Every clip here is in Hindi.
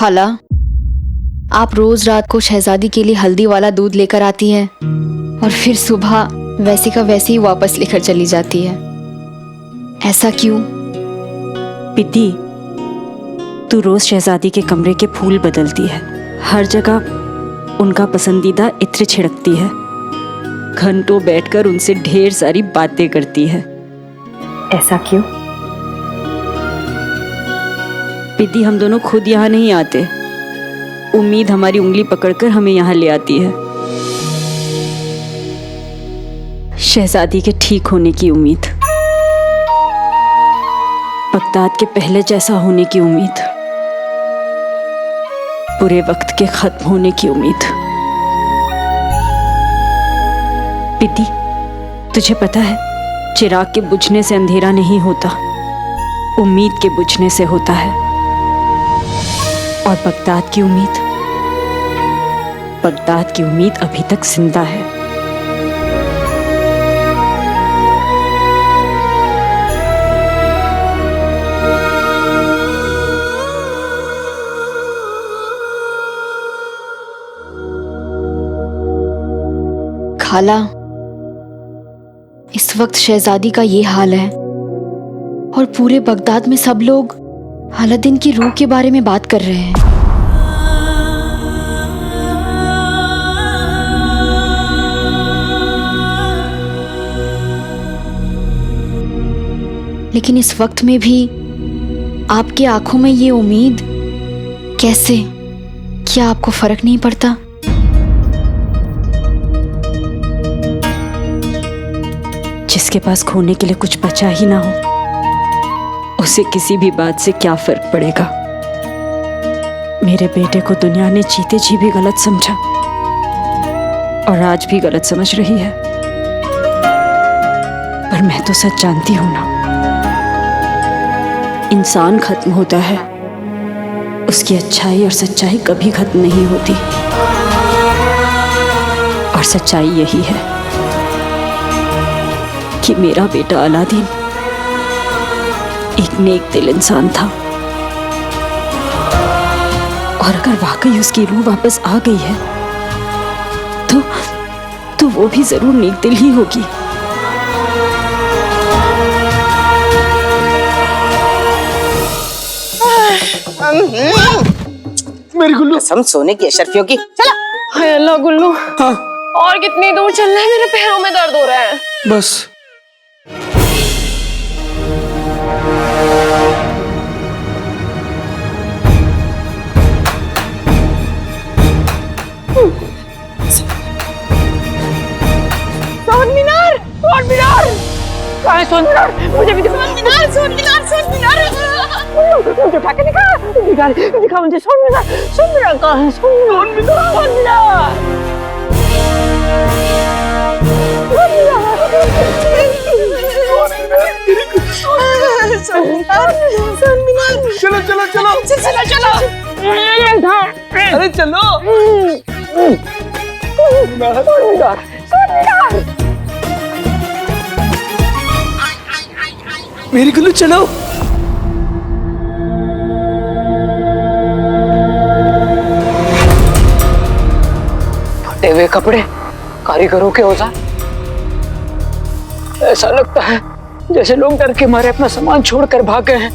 खाला, आप रोज रात को शहजादी के लिए हल्दी वाला दूध लेकर आती है और फिर सुबह वैसे का वैसे ही वापस लेकर चली जाती है। ऐसा क्यों? पिद्दी, तू रोज शहजादी के कमरे के फूल बदलती है, हर जगह उनका पसंदीदा इत्र छिड़कती है, घंटों बैठकर उनसे ढेर सारी बातें करती है। ऐसा क्यों? पिद्दी, हम दोनों खुद यहाँ नहीं आते, उम्मीद हमारी उंगली पकड़कर हमें यहाँ ले आती है। शहजादी के ठीक होने की उम्मीद, बगदाद के पहले जैसा होने की उम्मीद, बुरे वक्त के खत्म होने की उम्मीद। पिद्दी, तुझे पता है, चिराग के बुझने से अंधेरा नहीं होता, उम्मीद के बुझने से होता है। और बगदाद की उम्मीद, बगदाद की उम्मीद अभी तक जिंदा है। खाला, इस वक्त शहजादी का ये हाल है और पूरे बगदाद में सब लोग अलादीन की रूह के बारे में बात कर रहे हैं। लेकिन इस वक्त में भी आपकी आंखों में ये उम्मीद कैसे? क्या आपको फर्क नहीं पड़ता? जिसके पास खोने के लिए कुछ बचा ही ना हो, उसे किसी भी बात से क्या फर्क पड़ेगा। मेरे बेटे को दुनिया ने जीते जी भी गलत समझा और आज भी गलत समझ रही है, पर मैं तो सच जानती हूं ना। इंसान खत्म होता है, उसकी अच्छाई और सच्चाई कभी खत्म नहीं होती, और सच्चाई यही है कि मेरा बेटा अलादीन एक नेक दिल इंसान था, और अगर वाकई उसकी रूह वापस आ गई है तो वो भी जरूर नेक दिल ही होगी। मेरी गुल्लू, कसम सोने की अशरफियों की। चला। हाय अल्लाह गुल्लू, हाँ। और कितनी दूर चलना है? मेरे पैरों में दर्द हो रहा है। बस। सोन मीनार, सोन मीनार, कहाँ है सोन मीनार? मुझे भी दिखा। सोन मीनार, सोन मीनार, सोन मीनार। मुझे उठा के दिखा मुझे सोन मीनार। सोन मीनार कहाँ है? सोन मीनार, सोन मीनार, सोन मीनार, सोन मीनार। चलो चलो चलो चलो चलो। अरे चलो। सोन मीनार, सोन मीनार। मेरी गुल्लू चलो। फटे हुए कपड़े, कारीगरों के औजार, ऐसा लगता है जैसे लोग डर के मारे अपना सामान छोड़कर भाग गए हैं।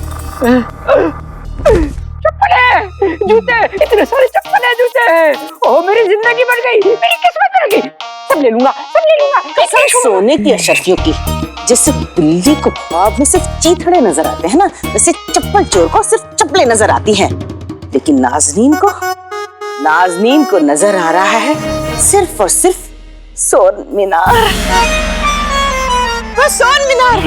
चप्पलें, जूते, इतने सारे चप्पलें, जूते हैं। ओह मेरी जिंदगी बन गई, मेरी किस्मत बन गई। सब ले लूंगा, सब ले लूंगा। कसम सोने की अशरफियों की। जैसे बिल्ली को ख्वाब में सिर्फ चीथड़े नजर आते हैं ना, वैसे चप्पल चोर को सिर्फ चप्पलें नजर आती हैं। लेकिन नाजनीन को नजर आ रहा है सिर्फ और सिर्फ सोन मीनार। सोन मीनार।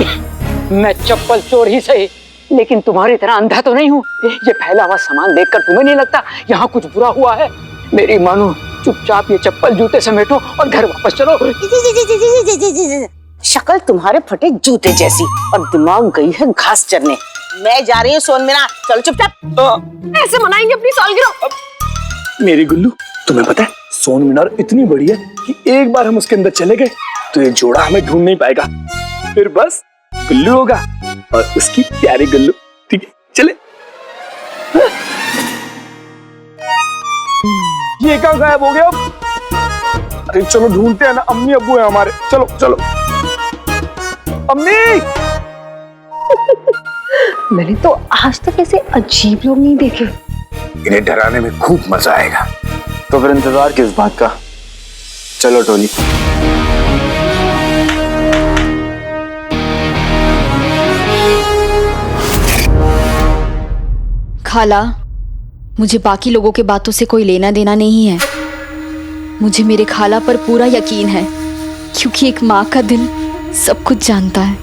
मैं चप्पल चोर ही सही, लेकिन तुम्हारी तरह अंधा तो नहीं हूँ। ये फैला हुआ सामान देखकर तुम्हें नहीं लगता यहाँ कुछ बुरा हुआ है? मेरी मानो, चुपचाप ये चप्पल जूते समेटो और घर वापस चलो। शक्ल तुम्हारे फटे जूते जैसी और दिमाग गई है घास चरने। मैं जा रही हूँ सोन मीनार, चलो चुपचाप। ऐसे मनाएंगे अपनी सालगिरह? मेरी गुल्लू, तुम्हें पता है सोन मीनार इतनी बड़ी है कि एक बार हम उसके अंदर चले गए तो ये जोड़ा हमें ढूंढ नहीं पाएगा, फिर बस गुल्लू होगा और उसकी प्यारी गुल्लू। ठीक है, चले। ये कहाँ गायब हो गया अब? अरे चलो ढूंढते हैं ना, अम्मी अब्बू है हमारे, चलो चलो। अम्मी! मैंने तो आज तक ऐसे अजीब लोग नहीं देखे। इन्हें डराने में खूब मजा आएगा। तो फिर इंतजार किस बात का? चलो टोनी। खाला, मुझे बाकी लोगों के बातों से कोई लेना देना नहीं है। मुझे मेरे खाला पर पूरा यकीन है, क्योंकि एक माँ का दिल सब कुछ जानता है।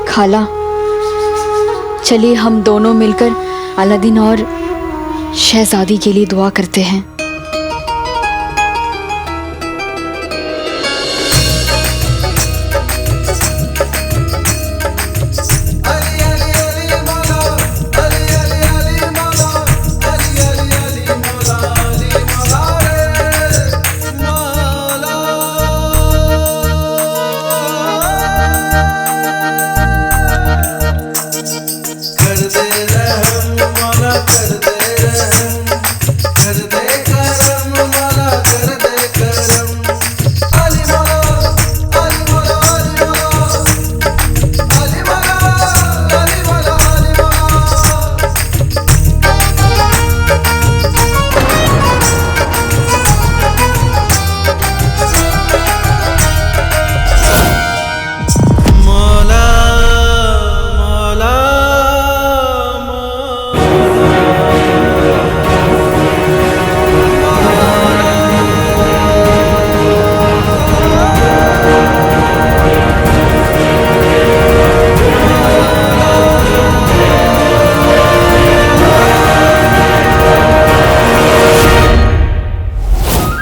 खाला, चलिए हम दोनों मिलकर अलादीन और शहजादी के लिए दुआ करते हैं।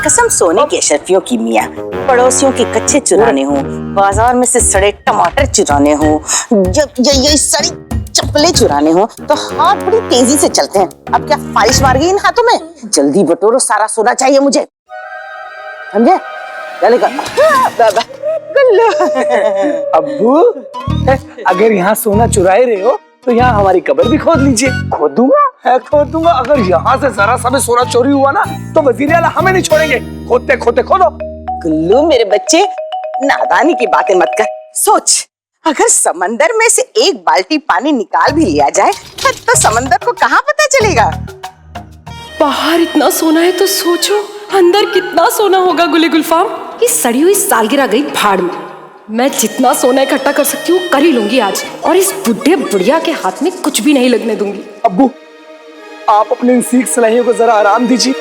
कसम सोने के अशरफियों की मियाँ, पड़ोसियों के कच्चे चुराने हो, बाजार में से सड़े टमाटर चुराने हो, जब ये सड़ी चप्पलें चुराने हो, तो हाथ बड़ी तेजी से चलते हैं। अब क्या फारिश मार गई इन हाथों में? जल्दी बटोरो, सारा सोना चाहिए मुझे, समझे? जल्दी कर। गुल्लू। अब्बू, अगर यहाँ सोना चुराए रहे हो तो यहाँ हमारी कब्र भी खोद लीजिए। खोद दूंगा। अगर यहाँ से जरा सा भी सोना चोरी हुआ ना तो वजीर आला हमें नहीं छोड़ेंगे। खोदते खोदो। गुल्लू मेरे बच्चे, नादानी की बातें मत कर। सोच, अगर समंदर में से एक बाल्टी पानी निकाल भी लिया जाए तो समंदर को कहाँ पता चलेगा? बाहर इतना सोना है तो सोचो अंदर कितना सोना होगा। गुले गुलफाम, ये सड़ी हुई सालगिरह गई भाड़ में। मैं जितना सोना इकट्ठा कर सकती हूँ कर ही लूंगी आज, और इस बुढ़े बुढ़िया के हाथ में कुछ भी नहीं लगने दूंगी। अब्बू, आप अपने इन सीख सलाहियों को जरा आराम दीजिए।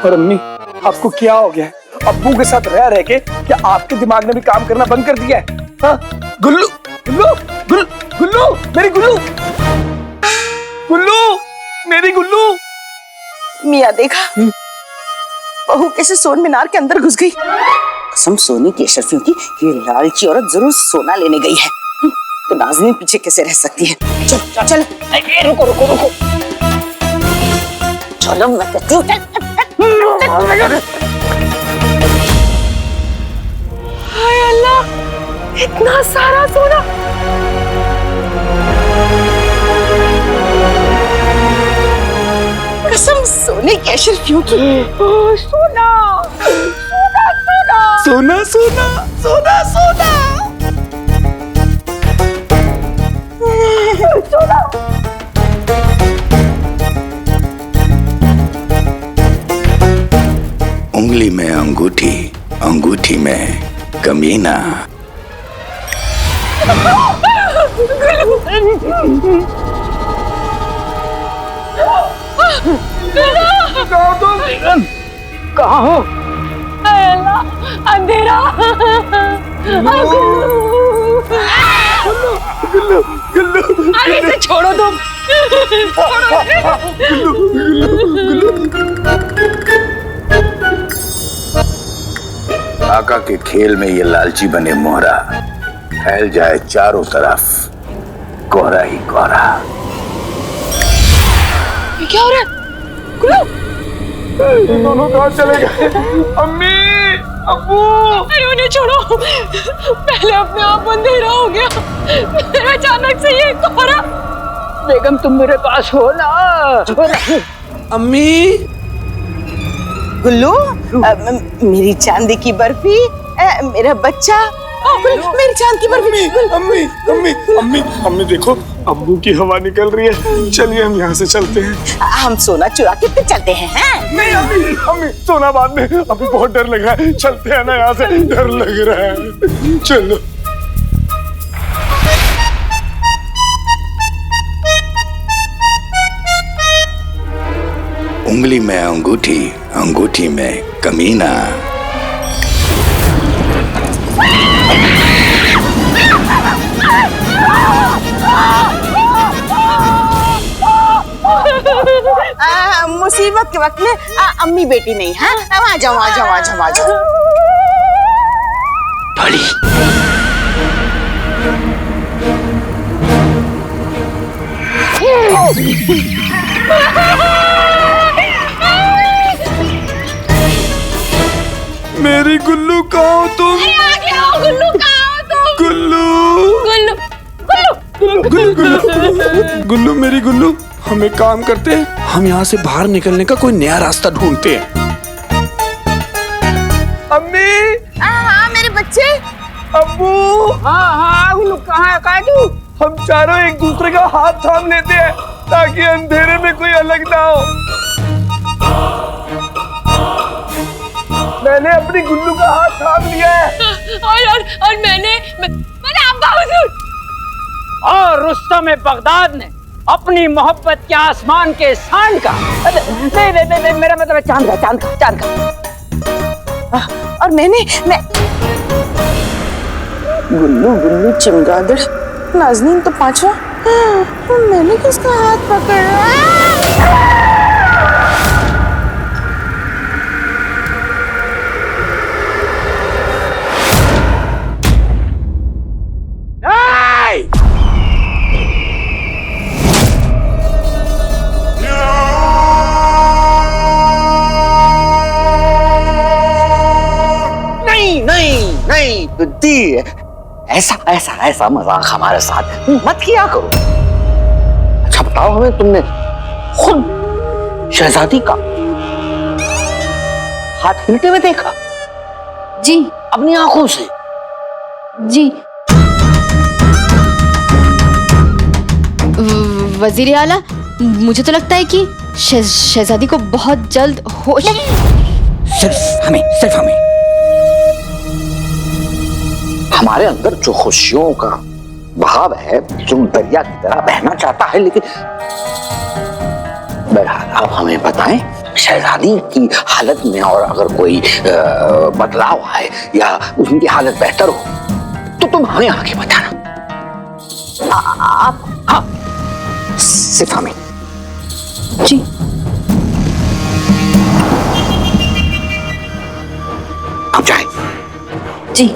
और अम्मी, आपको क्या हो गया है? अब्बू के साथ रह के क्या आपके दिमाग ने भी काम करना बंद कर दिया है? हाँ? गुल्लू, मेरी गुल्लू। मियाँ देखा, बहू कैसे सोन मीनार के अंदर घुस गई। कसम सोने की अशरफियों की, ये लालची औरत जरूर सोना लेने गई है। तो नाज़नीन पीछे कैसे रह सकती है? चल। रुको। चलो मैं कहती हूँ। हाय अल्लाह, इतना सारा सोना। कसम सोने की अशरफियों की। सोना। उंगली में अंगूठी, अंगूठी में कमीना। कहाँ हो? अंधेरा। अरे इसे छोड़ो तुम। आका के खेल में ये लालची बने मोहरा फैल जाए चारों तरफ, कोहरा ही कोहरा। क्या हो रहा है? दोनों कहाँ चले गए? अम्मी, अब्बू अरे उन्हें छोड़ो, पहले अपने आप अंधेरा हो गया, फिर अचानक से ये कोहरा। बेगम तुम मेरे पास हो ना। अम्मी गुल्लू, मेरी चांदी की बर्फी, मेरा बच्चा, मेरी चांद की बर्फी। अम्मी अम्मी अम्मी अम्मी देखो, अब्बू की हवा निकल रही है, चलिए हम यहाँ से चलते हैं। हम सोना चुरा के फिर चलते हैं। नहीं अम्मी अम्मी, सोना बाद में, अभी बहुत डर लग रहा है, चलते हैं ना यहाँ से, डर लग रहा है, चलो। उंगली में अंगूठी, अंगूठी में कमीना। मुसीबत के वक्त में अम्मी बेटी नहीं है। आ जाओ आ जाओ आ जाओ आ जाओ। बड़ी मेरी गुल्लू कहाँ हो तुम? गुल्लू कहाँ हो तुम? गुल्लू गुल्लू गुल्लू गुल्लू गुल्लू गुल्लू, मेरी गुल्लू, हम एक काम करते हैं, हम यहाँ से बाहर निकलने का कोई नया रास्ता ढूंढते हैं। अम्मी, हाँ मेरे बच्चे। अब्बू, हाँ गुल्लू कहाँ है तू? हम चारों एक दूसरे का हाथ थाम लेते हैं ताकि अंधेरे में कोई अलग ना हो। मैंने अपनी गुल्लू का हाथ थाम लिया है। और मैंने अब्बा हुजूर और रुस्तम बगदाद ने अपनी मोहब्बत के आसमान के सांड का, नहीं मेरा मतलब चांद का। और मैं गुल्लू गुल्लू चमगादड़ नाज़नीन तो पांचवा, मैंने किसका हाथ पकड़ा? नहीं बुद्धि, ऐसा मजाक हमारे साथ मत किया करो। अच्छा बताओ हमें, तुमने खुद शहजादी का हाथ हिलते हुए देखा? जी अपनी आंखों से? जी। वजीर आला, मुझे तो लगता है कि शहजादी को बहुत जल्द होश। सिर्फ हमें हमारे अंदर जो खुशियों का बहाव है, जो दरिया की तरह बहना चाहता है, लेकिन बहरहाल आप हमें बताएं, शहजादी की हालत में और अगर कोई बदलाव आए या उनकी हालत बेहतर हो तो तुम हमें आके बताना। आप? हाँ, सिर्फ हमें। जी। आप जाए। जी।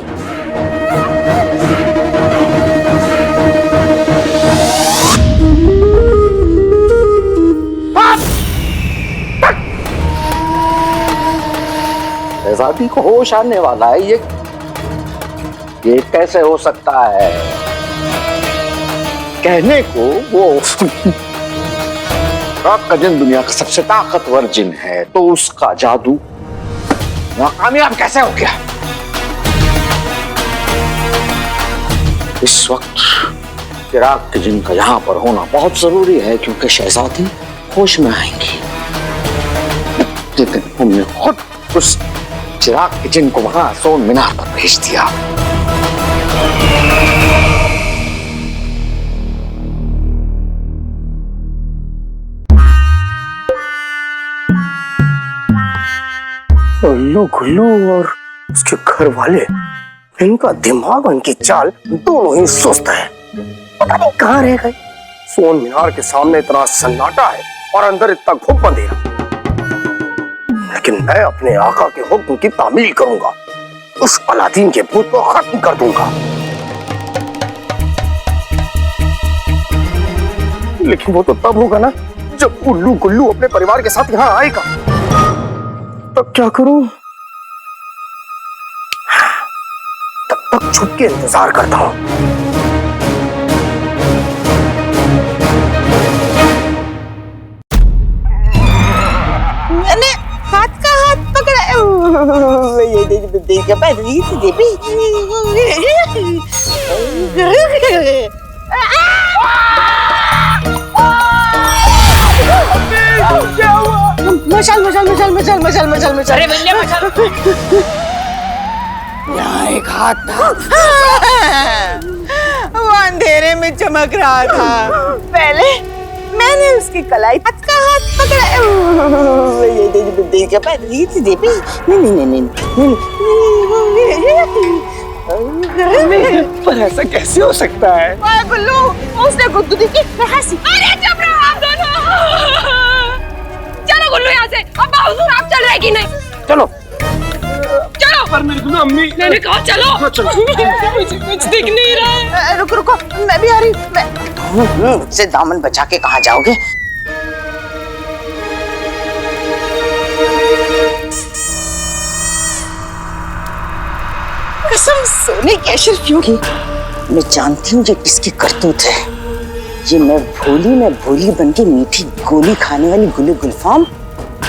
शहजादी को होश आने वाला है, ये कैसे हो सकता है? कहने को वो का जिन दुनिया का सबसे ताकतवर जिन है, तो उसका जादू नाकामयाब कैसे हो गया? इस वक्त चिराग के जिन का यहाँ पर होना बहुत जरूरी है, क्योंकि शहजादी होश में आएंगी। लेकिन हमने खुद उस चिराग के जिन को वहां सोन मीनार पर भेज दिया। गुल्लू गुल्लू और उसके घर वाले, इनका दिमाग, इनकी चाल दोनों ही सुस्त है। पता नहीं कहाँ रह गए। सोन मीनार के सामने इतना सन्नाटा है और अंदर इतना घुप अंधेरा, लेकिन मैं अपने आका के हुक्म की तामील करूंगा, उस अलादीन के भूत को खत्म कर दूंगा। लेकिन वो तो तब होगा ना जब उल्लू गुल्लू अपने परिवार के साथ यहाँ आएगा। तब क्या करूं? तक छुप के इंतजार करता हूँ। मैंने हाथ का हाथ पकड़ा। ये देख के बैठ रही थी देवी। मशाल मशाल मशाल मशाल मशाल मशाल मशाल। अरे बल्ले मशाल। यहाँ एक हाथ था, वो अंधेरे में चमक रहा था। पहले मैंने उसकी कलाई हाथ का हाथ पकड़ा। ये देख के बैठ रही थी देवी। नहीं। पर ऐसा कैसे हो सकता है? गुल्लू, उसने गुड्डू दी की हंसी। अरे चुप रहो आप दोनों। चलो गुल्लू यहाँ से। अब हुजूर आप चल रहे कि नहीं? चलो। चलो। पर मेरे को ना अम्मी। मैंने कहा चलो। चलो। मुझे कुछ दिख नहीं रहा है। रुको, मैं भी आ रही। मुझसे दामन बचा के कहाँ जाओगे? कसम सोने की अशरफियों की, मैं जानती हूँ ये किसकी करतूत है। ये मैं भोली बन के मीठी गोली खाने वाली गुल्ली गुलफाम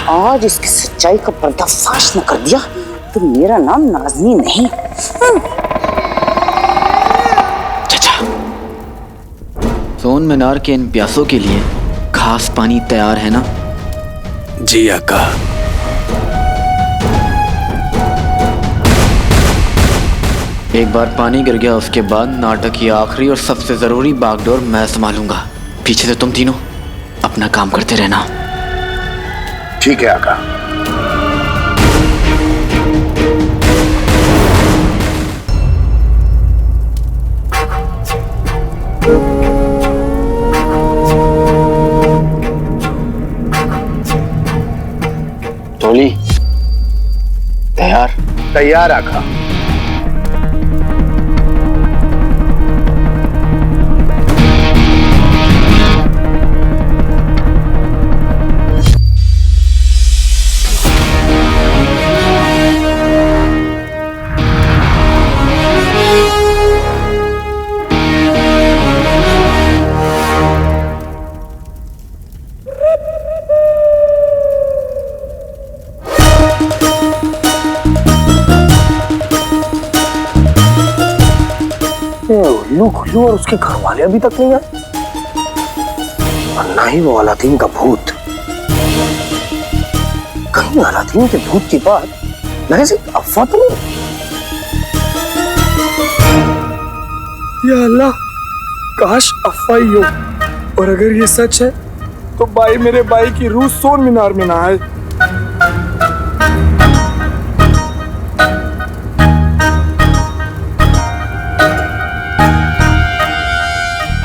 आज इसकी सच्चाई का पर्दाफाश न कर दिया तो मेरा नाम नाज़नी नहीं। चाचा, सोन मीनार के इन प्यासों के लिए खास पानी तैयार है ना? जी आका। एक बार पानी गिर गया उसके बाद नाटक की आखिरी और सबसे जरूरी बागडोर मैं संभालूंगा। पीछे से तुम तीनों अपना काम करते रहना। ठीक है आका। टोली तैयार? तैयार आका। खुल्लू और उसके घर वाले अभी तक नहीं आए, और ना ही वो अलादीन का भूत। कहीं अलादीन के भूत की बात लगे से अफवाह तो नहीं? या अल्लाह, काश अफवाह ही हो, और अगर ये सच है तो मेरे भाई की रूह सोन मीनार में ना आए।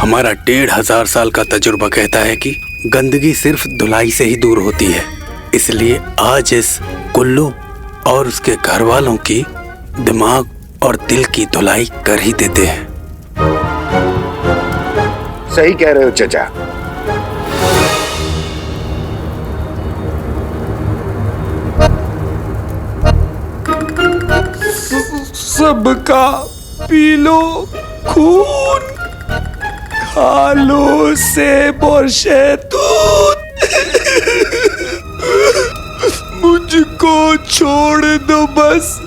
हमारा 1500 साल का तजुर्बा कहता है कि गंदगी सिर्फ धुलाई से ही दूर होती है। इसलिए आज इस कुल्लू और उसके घर वालों की दिमाग और दिल की धुलाई कर ही देते हैं। सही कह रहे हो चचा। सबका पी लो खून, खा लो सेब और शहतूत, मुझको छोड़ दो बस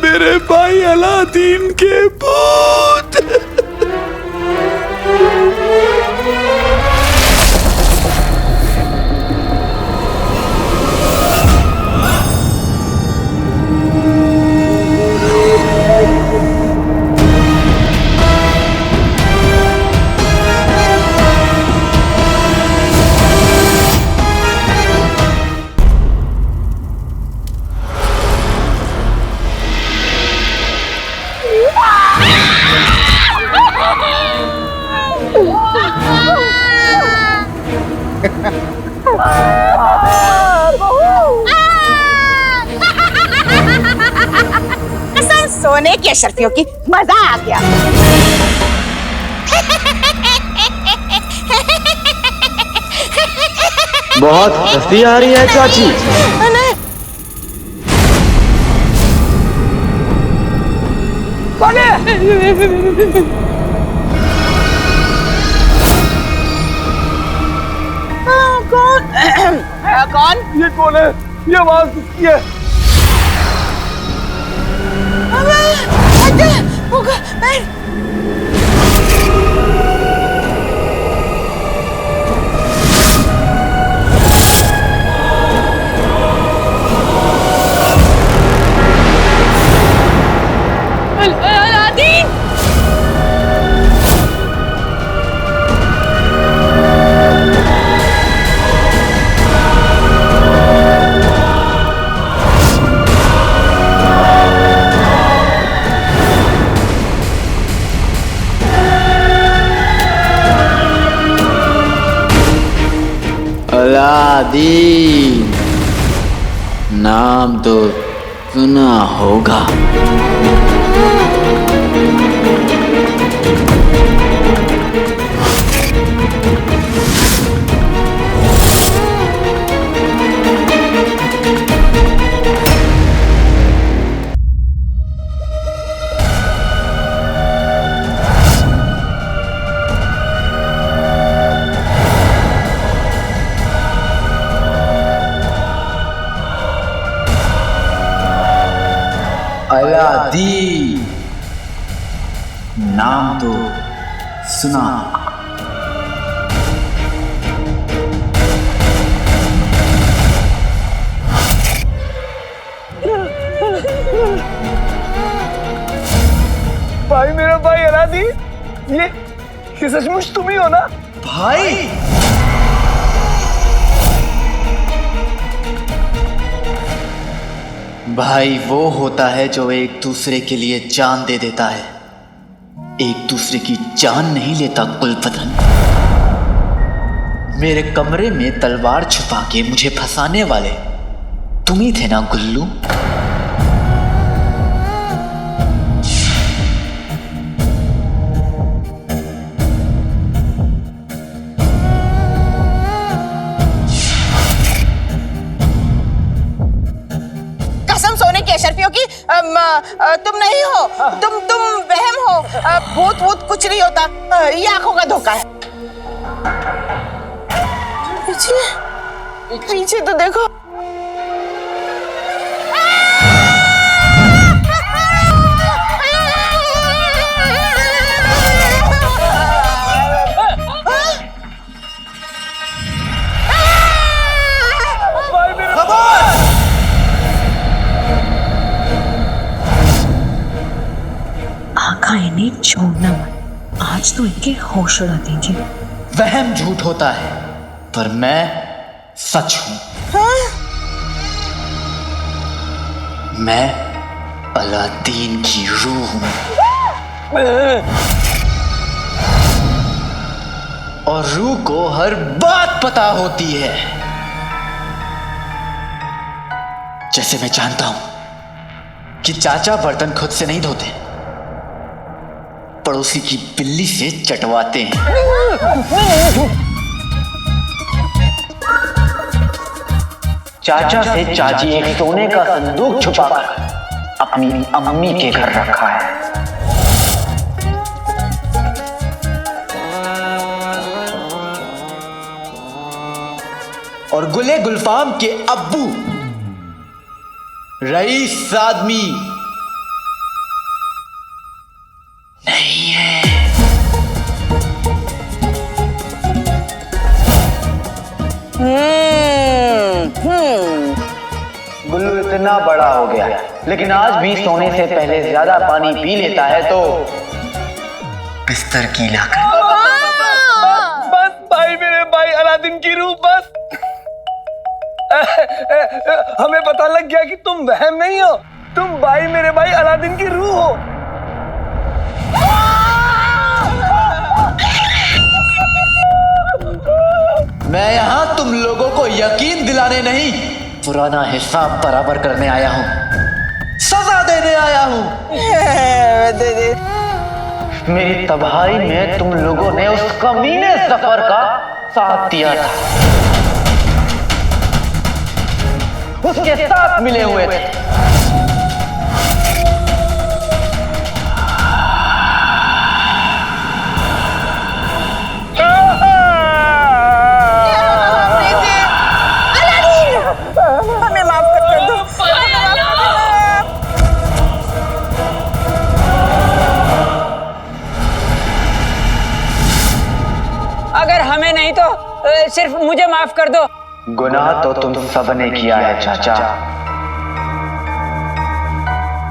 मेरे भाई अलादीन के भूत। कसम सोने की अशरफियों की, मजा आ गया। बहुत हंसी आ रही है चाची। कौन? ये कौन है? ये आवाज किसकी है? अलादीन, नाम तो सुना होगा। अलादीन, नाम तो सुना। भाई, मेरा भाई अलादीन, ये सचमुच तुम ही हो ना? भाई, भाई वो होता है जो एक दूसरे के लिए जान दे देता है, एक दूसरे की जान नहीं लेता कुलपतन। मेरे कमरे में तलवार छुपा के मुझे फंसाने वाले तुम ही थे ना गुल्लू? अशरफियों की तुम नहीं हो, तुम वहम हो, भूत भूत कुछ नहीं होता, ये आंखों का धोखा है। पीछे तो देखो। इन्हें छोड़ना मत, आज तो इनके होश उड़ा देंगे। वहम झूठ होता है, पर मैं सच हूं। हाँ? मैं अलादीन की रूह हूं, और रूह को हर बात पता होती है। जैसे मैं जानता हूं कि चाचा बर्तन खुद से नहीं धोते, पड़ोसी की बिल्ली से चटवाते हैं। चाचा से चाची एक सोने का संदूक छुपाकर अपनी अम्मी के घर रखा है। और गुले गुलफाम के अब्बू रईस आदमी नहीं है। गुल्लू इतना बड़ा हो गया, लेकिन आज भी सोने से पहले ज्यादा पानी पी लेता है तो बिस्तर गीला कर। बस भाई, मेरे भाई अलादीन की रूह, बस। हमें पता लग गया कि तुम वहम नहीं हो, तुम भाई, मेरे भाई अलादीन की रूह हो। मैं यहां तुम लोगों को यकीन दिलाने नहीं, पुराना हिसाब बराबर करने आया हूं, सजा देने आया हूं। मेरी तबाही में तुम लोगों ने उस कमीने सफर का साथ दिया था, उसके साथ मिले हुए थे। सिर्फ मुझे माफ कर दो। गुनाह तो तुम सबने किया है चाचा,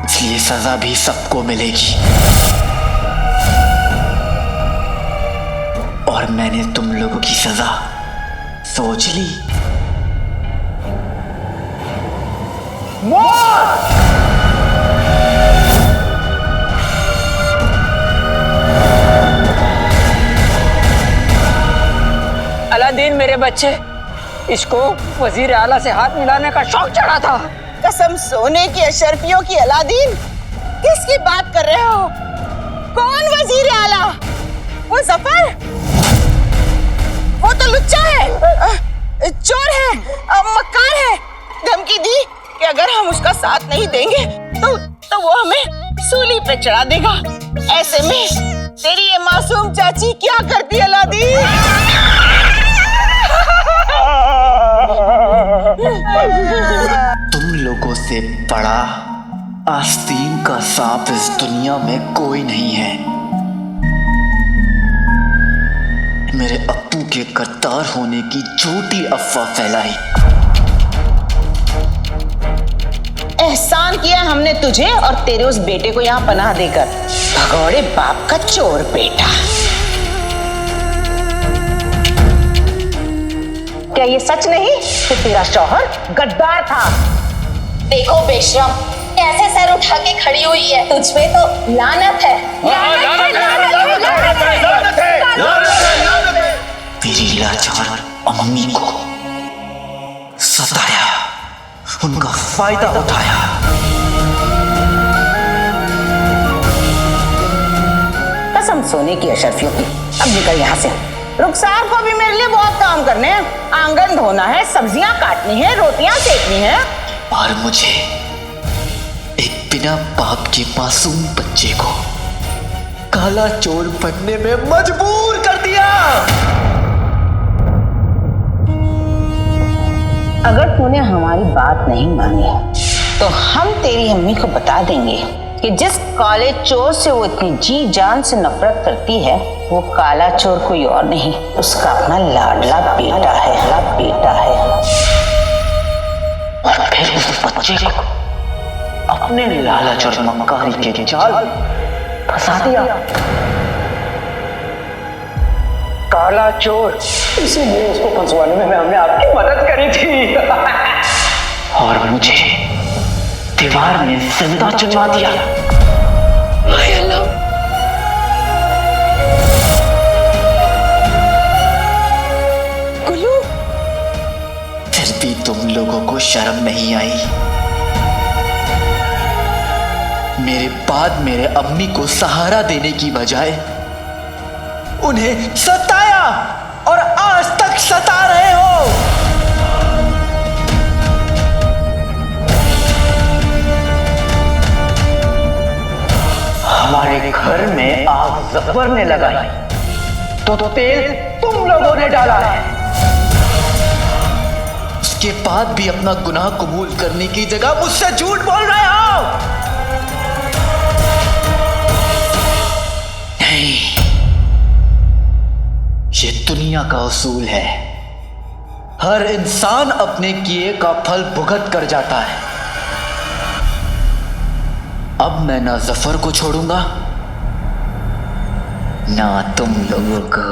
इसलिए सजा भी सबको मिलेगी। और मैंने तुम लोगों की सजा सोच ली। अलादीन मेरे बच्चे, इसको वजीर आला से हाथ मिलाने का शौक चढ़ा था। कसम सोने की अशरफियों की अलादीन, किसकी बात कर रहे हो? कौन वजीर आला? वो जफर? वो तो लुच्चा है, चोर है, मक्कार है। धमकी दी कि अगर हम उसका साथ नहीं देंगे तो वो हमें सूली पे चढ़ा देगा। ऐसे में तेरी ये मासूम चाची क्या करती अलादीन? तुम लोगों से बड़ा आस्तीन का सांप इस दुनिया में कोई नहीं है। मेरे अप्पू के करतार होने की झूठी अफवाह फैलाई। एहसान किया हमने तुझे और तेरे उस बेटे को यहाँ पनाह देकर। भगोड़े बाप का चोर बेटा। क्या ये सच नहीं कि तेरा शौहर गद्दार था? देखो बेशरम, कैसे सर उठा के खड़ी हुई है। तुझ पे तो लानत है। मेरी लाचार अम्मी को सताया, उनका फायदा उठाया। कसम सोने की अशरफियों की, अब निकल यहाँ से। रुखसार को भी मेरे लिए बहुत काम करने हैं। आंगन धोना है, सब्जियां काटनी है, रोटियां सेकनी है। और मुझे एक बिना बाप के मासूम बच्चे को काला चोर बनने में मजबूर कर दिया। अगर तूने हमारी बात नहीं मानी तो हम तेरी अम्मी को बता देंगे कि जिस काले चोर से वो इतनी जी जान से नफरत करती है, वो काला चोर कोई और नहीं, उसका अपना लाडला बेटा है। और फिर उस बच्चे को अपने लालच और मक्कारी के जाल फंसा दिया। काला चोर, इसीलिए उसको फंसवाने में हमने आपकी मदद करी थी। और मुझे दीवार में जिंदा चुनवा दिया। हाय अल्लाह, गुल्लू, फिर भी तुम लोगों को शर्म नहीं आई? मेरे बाद मेरे अम्मी को सहारा देने की बजाय उन्हें सताया और आज तक सता रहे हो। हमारे घर में आग जफर ने लगाई तो तेल तुम लोगों ने डाला है। उसके बाद भी अपना गुनाह कबूल करने की जगह मुझसे झूठ बोल रहे हो। नहीं, ये दुनिया का उसूल है। हर इंसान अपने किए का फल भुगत कर जाता है। अब मैं ना जफर को छोड़ूंगा, ना तुम लोगों को।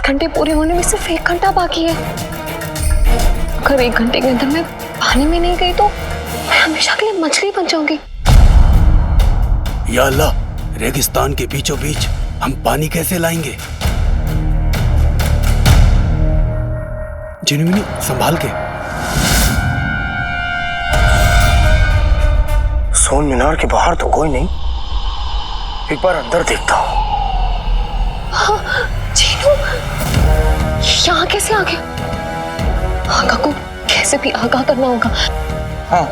घंटे पूरे होने में सिर्फ 1 घंटा बाकी है। अगर 1 घंटे के अंदर मैं पानी में नहीं गई तो मैं हमेशा के लिए मछली बन जाऊंगी। या अल्लाह, रेगिस्तान के बीचों बीच हम पानी कैसे लाएंगे? जिनमिनी, संभाल के। सोन मीनार के बाहर तो कोई नहीं, एक बार अंदर देखता हूँ। चीनू, यहाँ कैसे आ गया? आगा को कैसे भी आगाह करना होगा। हाँ,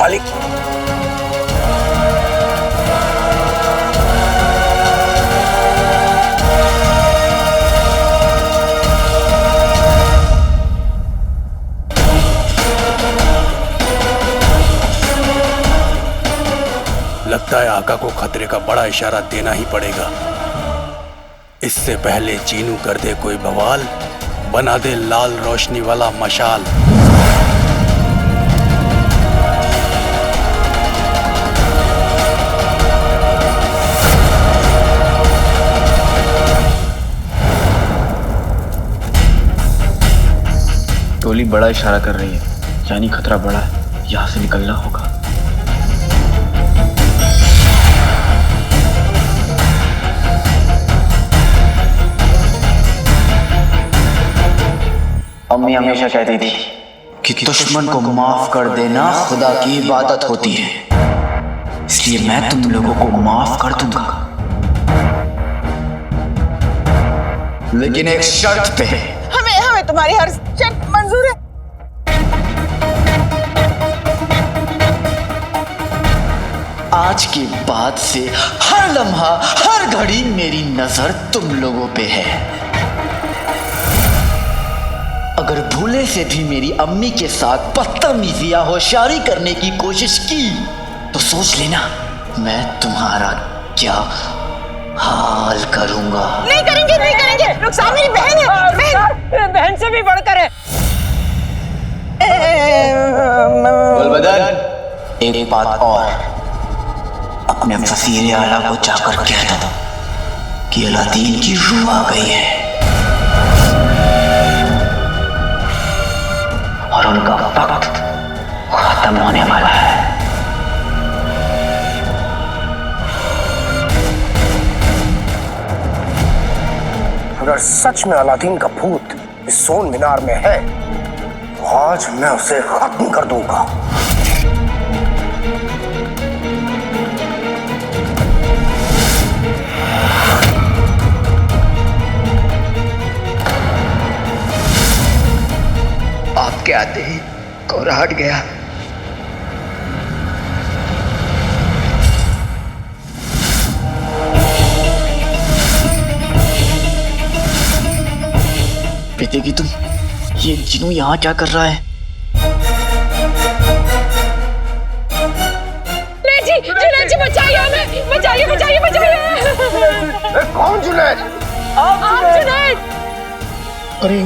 मालिक। लगता है आका को खतरे का बड़ा इशारा देना ही पड़ेगा। इससे पहले चीनू कर दे कोई बवाल, बना दे लाल रोशनी वाला मशाल। टोली बड़ा इशारा कर रही है, यानी खतरा बड़ा है, यहाँ से निकलना होगा। अम्मी हमेशा कहती थी कि दुश्मन को माफ कर देना खुदा की इबादत होती है, इसलिए मैं तुम लोगों को माफ कर दूंगा, लेकिन एक शर्त पे। हमें तुम्हारी हर शर्त मंजूर है। आज के बाद से हर लम्हा हर घड़ी मेरी नजर तुम लोगों पे है। अगर भूले से भी मेरी अम्मी के साथ बदतमीजी या होशियारी करने की कोशिश की तो सोच लेना मैं तुम्हारा क्या हाल करूंगा। नहीं करेंगे, नहीं करेंगे। रुखसार मेरी बहन है, बहन से भी बढ़कर है। गुलबदन, एक बात और, अपने वज़ीर आला को जाकर कह दो कि अलादीन की रूह आ गई है और उनका वक्त खत्म होने वाला है। अगर सच में अलादीन का भूत इस सोन मीनार में है तो आज मैं उसे खत्म कर दूंगा। आपके आते ही कोहरा हट गया। पीतेगी तुम, ये जिनू यहाँ क्या कर रहा है? जुनैद जी बचाइए हमें, बचाइए बचाइए बचाइए। कौन जुनैद? आप जुनैद। अरे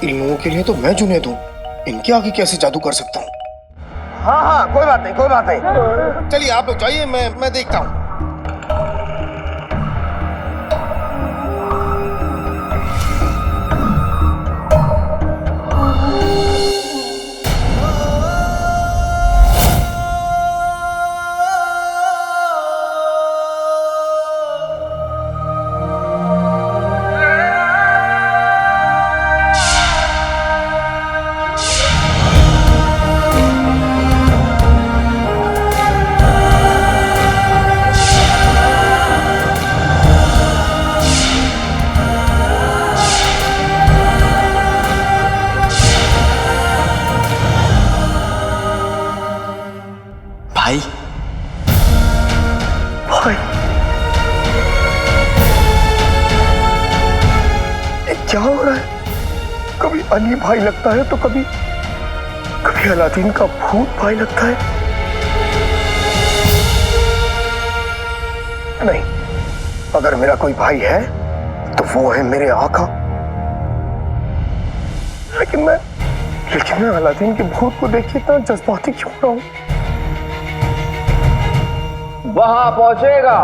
इन लोगों के लिए तो मैं जुनैद हूँ, इनके आगे कैसे जादू कर सकता हूँ? हाँ हाँ, कोई बात नहीं, कोई बात नहीं। चलिए आप लोग जाइए, मैं देखता हूँ। भाई, भाई, ये क्या हो रहा है? कभी अली भाई लगता है तो कभी अलादीन का भूत भाई लगता है। नहीं, अगर मेरा कोई भाई है तो वो है मेरे आका। लेकिन मैं अलादीन के भूत को देख के इतना जज्बाती क्यों रहा हूं? वहां पहुंचेगा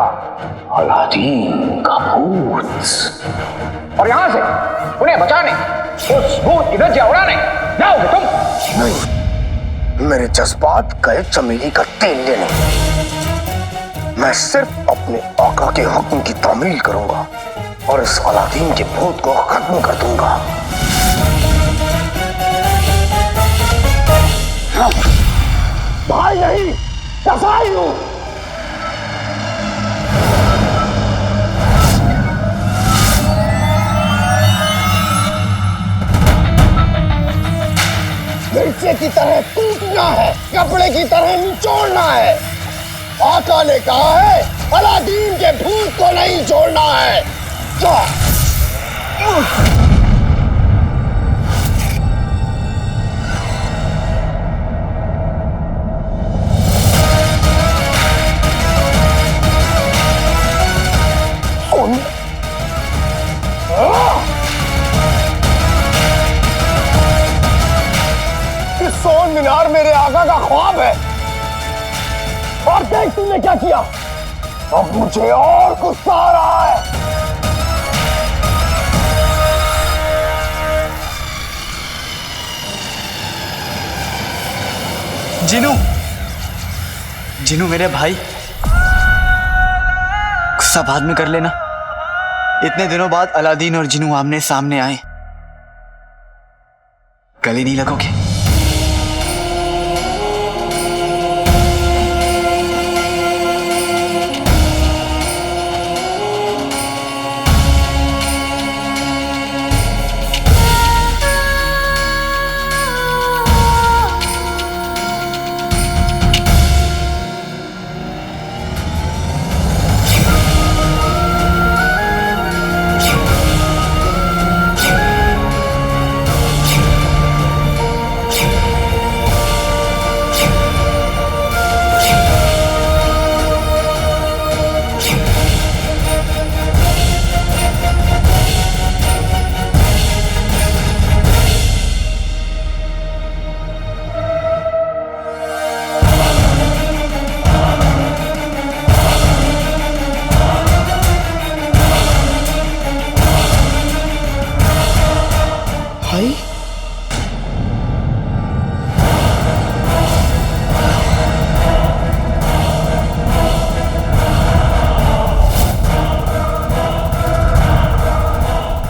अलादीन का भूत और यहां से उन्हें बचाने, उस भूत की धज्जियां उड़ाने जाओगे तुम? नहीं, मेरे जज्बात गए चमेली का तेल लेने। मैं सिर्फ अपने आका के हुक्म की तामील करूंगा और इस अलादीन के भूत को खत्म कर दूंगा। भाई नहीं, कसाई हूं। नहीं, शीशे की तरह टूटना है, कपड़े की तरह निचोड़ना है। आका ने कहा है अलादीन के भूत को नहीं छोड़ना है। सोन मीनार मेरे आका का ख्वाब है, और देख तुमने क्या किया। अब मुझे और गुस्सा आ रहा है। जिनू, जिनू मेरे भाई, गुस्सा बाद में कर लेना। इतने दिनों बाद अलादीन और जिनू आमने सामने आए, गले नहीं लगोगे?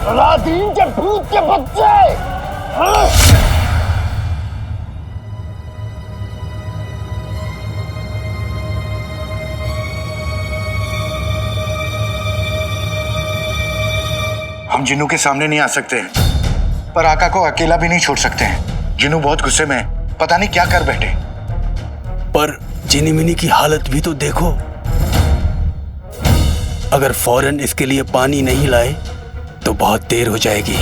अलादीन के भूत के बच्चे! हम जिन्नू के सामने नहीं आ सकते, पर आका को अकेला भी नहीं छोड़ सकते हैं। जिन्नू बहुत गुस्से में है, पता नहीं क्या कर बैठे। पर जिनी मिनी की हालत भी तो देखो। अगर फौरन इसके लिए पानी नहीं लाए तो बहुत देर हो जाएगी।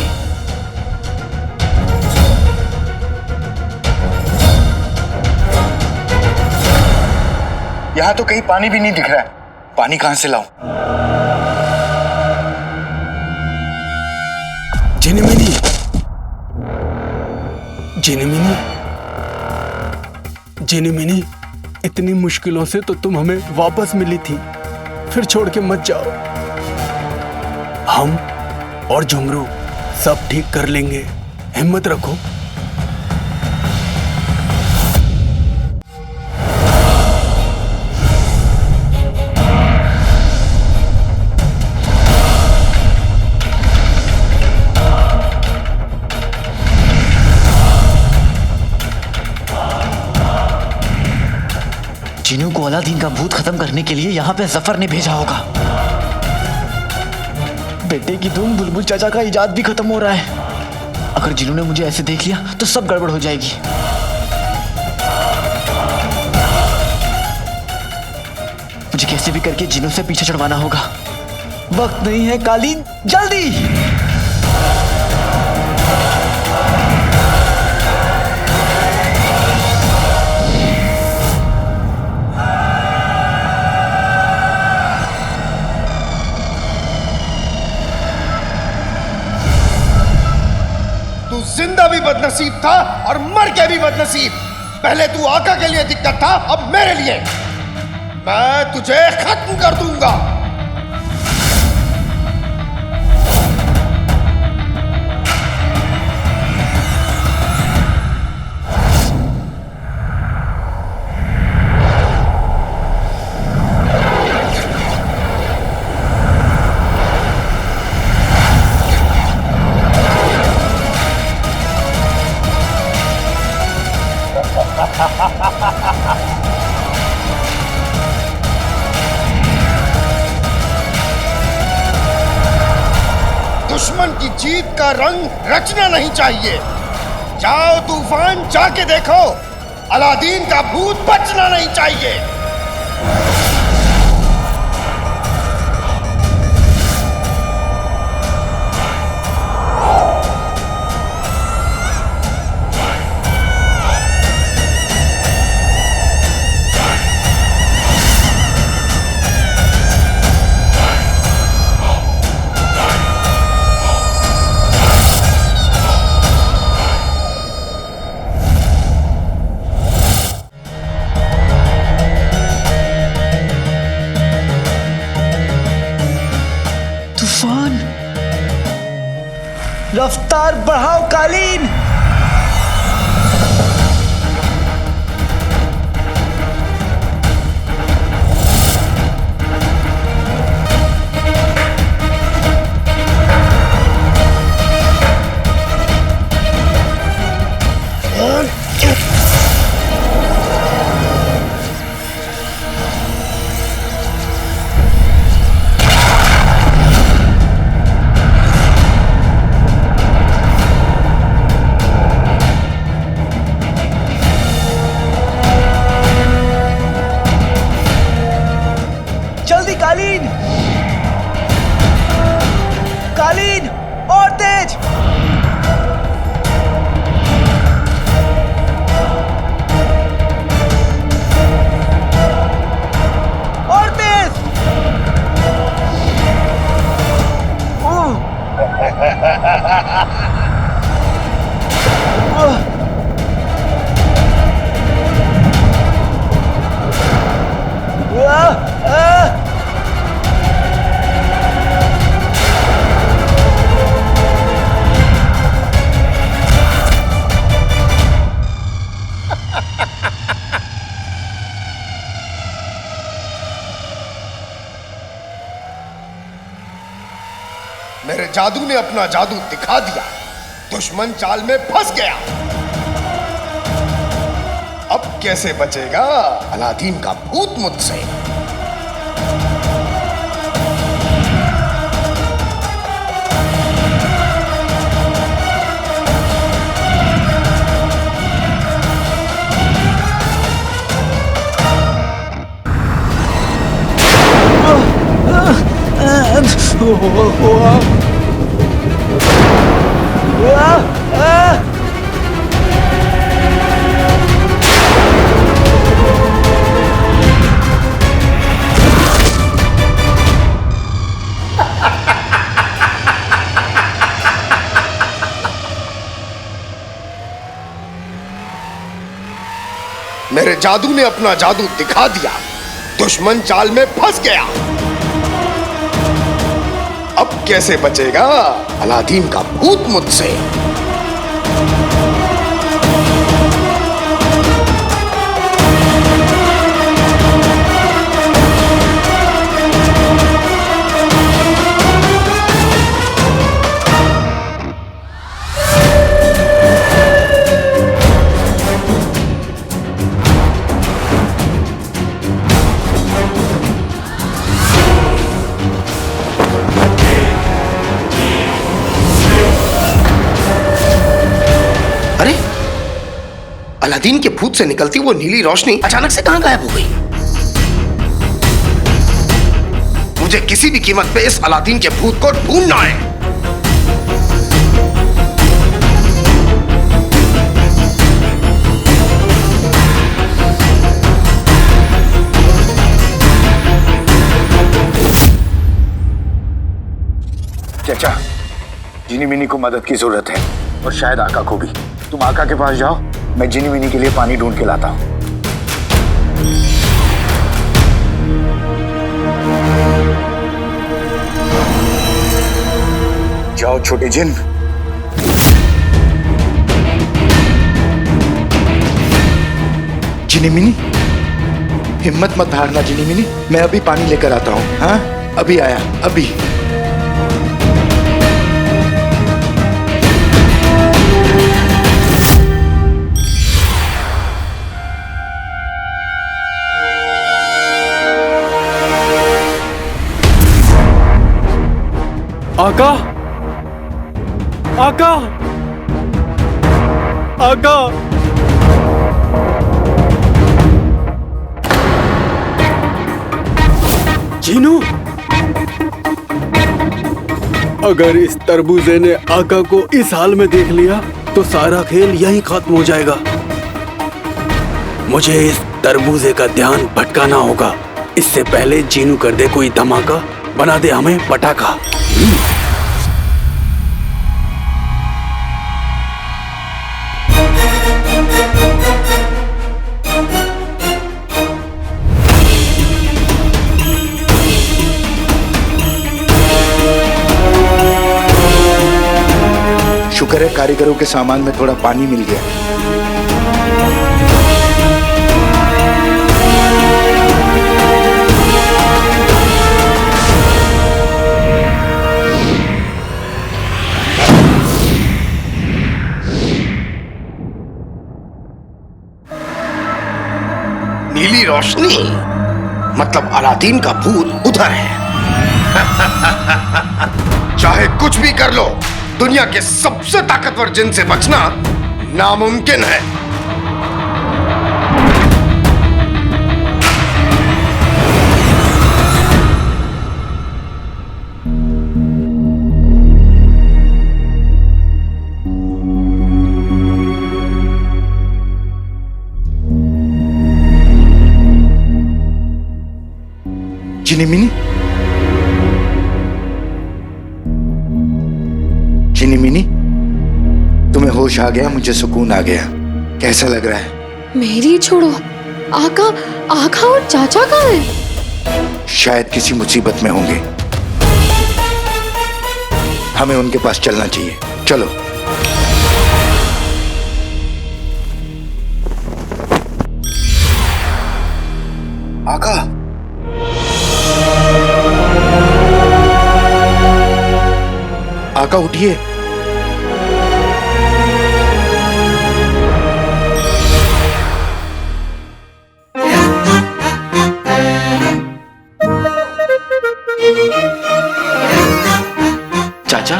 यहां तो कहीं पानी भी नहीं दिख रहा है। पानी कहां से लाऊं? जिनिमिनी, जिनिमिनी, जिनिमिनी, इतनी मुश्किलों से तो तुम हमें वापस मिली थी, फिर छोड़ के मत जाओ। हम और झुमरू सब ठीक कर लेंगे, हिम्मत रखो। जिन्नू को अलादीन का भूत खत्म करने के लिए यहाँ पे जफर ने भेजा होगा। बेटे की धुन बुलबुल चाचा का इजाद भी खत्म हो रहा है। अगर जिन्नू ने मुझे ऐसे देख लिया तो सब गड़बड़ हो जाएगी। मुझे कैसे भी करके जिन्नू से पीछे छुड़वाना होगा। वक्त नहीं है कालीन, जल्दी। जिंदा भी बदनसीब था और मर के भी बदनसीब। पहले तू आका के लिए दिक्कत था, अब मेरे लिए। मैं तुझे खत्म कर दूंगा। दुश्मन की जीत का रंग रचना नहीं चाहिए, जाओ तूफान, जाके देखो, अलादीन का भूत बचना नहीं चाहिए। तूफान, रफ्तार बढ़ाओ कालीन। जल्दी कालीन, कालीन और तेज। और तेज। मेरे जादू ने अपना जादू दिखा दिया, दुश्मन चाल में फंस गया। अब कैसे बचेगा अलादीन का भूत मुझसे? मेरे जादू ने अपना जादू दिखा दिया, दुश्मन चाल में फंस गया। अब कैसे बचेगा अलादीन का भूत मुझसे? अलादीन के भूत से निकलती वो नीली रोशनी अचानक से कहां गायब हो गई? मुझे किसी भी कीमत पे इस अलादीन के भूत को ढूंढना है। चाचा, जिनी मिनी को मदद की जरूरत है और शायद आका को भी। तुम आका के पास जाओ, मैं जिनी मिनी के लिए पानी ढूंढ के लाता हूं। जाओ छोटे जिन। जिनी मिनी, हिम्मत मत हारना जिनी मिनी, मैं अभी पानी लेकर आता हूं। हाँ, अभी आया, अभी। आका, आका, आका। जीनू, अगर इस तरबूजे ने आका को इस हाल में देख लिया तो सारा खेल यहीं खत्म हो जाएगा। मुझे इस तरबूजे का ध्यान भटकाना होगा। इससे पहले जीनू कर दे कोई धमाका, बना दे हमें पटाखा। शुक्र है कारीगरों के सामान में थोड़ा पानी मिल गया। नीली रोशनी मतलब अलादीन का भूत उधर है। चाहे कुछ भी कर लो, दुनिया के सबसे ताकतवर जिन से बचना नामुमकिन है। चिनीमिनी, चिनीमिनी, तुम्हें होश आ गया, मुझे सुकून आ गया। कैसा लग रहा है? मेरी छोड़ो, आका, आका और चाचा कहाँ हैं? शायद किसी मुसीबत में होंगे। हमें उनके पास चलना चाहिए। चलो। आका, आका उठिए। चाचा,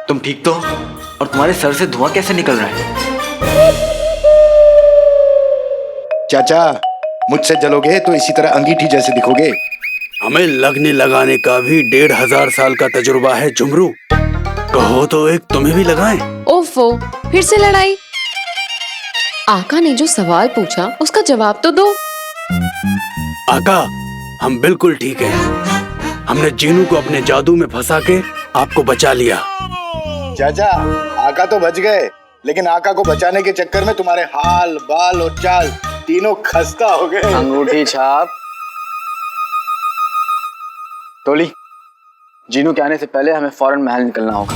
तुम ठीक तो? और तुम्हारे सर से धुआं कैसे निकल रहा है? चाचा, मुझसे जलोगे तो इसी तरह अंगीठी जैसे दिखोगे। हमें लगने लगाने का भी 1500 साल का तजुर्बा है झुमरू। कहो तो एक तुम्हें भी लगाएं। ओफो, फिर से लड़ाई। आका ने जो सवाल पूछा उसका जवाब तो दो। आका, हम बिल्कुल ठीक हैं। हमने जीनू को अपने जादू में फंसा के आपको बचा लिया। चाचा, आका तो बच गए, लेकिन आका को बचाने के चक्कर में तुम्हारे हाल, बाल और चाल तीनों खस्ता हो गए। अंगूठी छाप। टोली, जीनू के आने से पहले हमें फौरन महल निकलना होगा।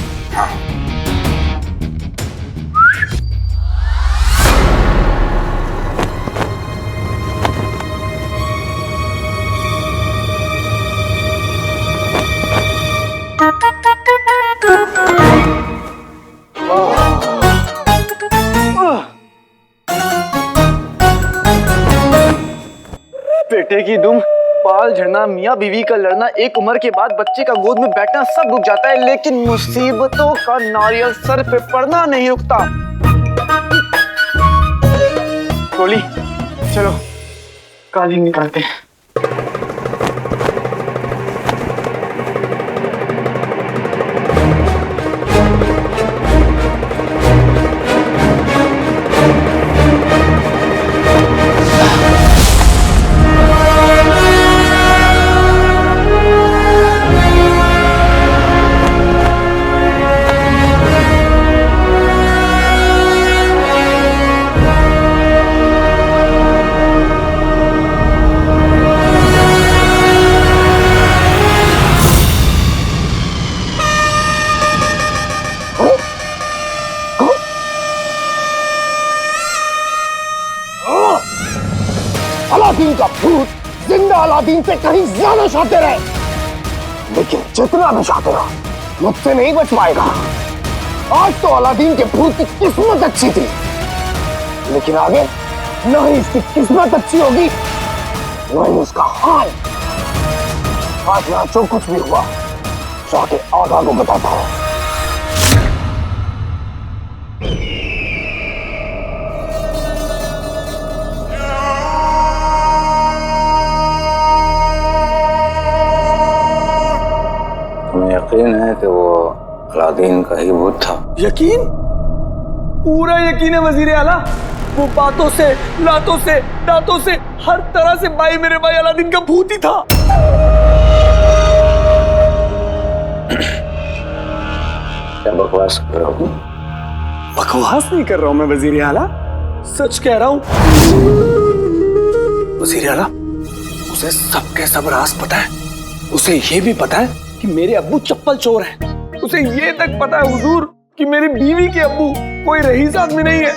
बेटे की दुम, बाल झड़ना, मियाँ बीवी का लड़ना, एक उम्र के बाद बच्चे का गोद में बैठना सब रुक जाता है, लेकिन मुसीबतों का नारियल सर पे पड़ना नहीं रुकता। टोली, चलो कालीन निकालते हैं। अलादीन का भूत जिंदा अलादीन से कहीं ज्यादा शातिर है, लेकिन जितना भी शातिर हो, मुझसे नहीं बच पाएगा। आज तो अलादीन के भूत की किस्मत अच्छी थी, लेकिन आगे न ही इसकी किस्मत अच्छी होगी, न ही उसका हाल। आज यहाँ जो कुछ भी हुआ, जाके आगा को बताता हूँ। तुम्हें यकीन है कि वो अलादीन का ही भूत था? यकीन? पूरा यकीन है वजीर आला। वो बातों से, लातों से, दांतों से, हर तरह से मेरे भाई अलादीन का भूत ही था। क्या बकवास कर रहा हूँ? बकवास नहीं कर रहा हूँ मैं वजीर आला, सच कह रहा हूँ। वजीर आला, उसे सबके सब राज पता है। उसे ये भी पता है कि मेरे अब्बू चप्पल चोर हैं। उसे ये तक पता है हुजूर कि मेरी बीवी के अब्बू कोई रईस आदमी नहीं है।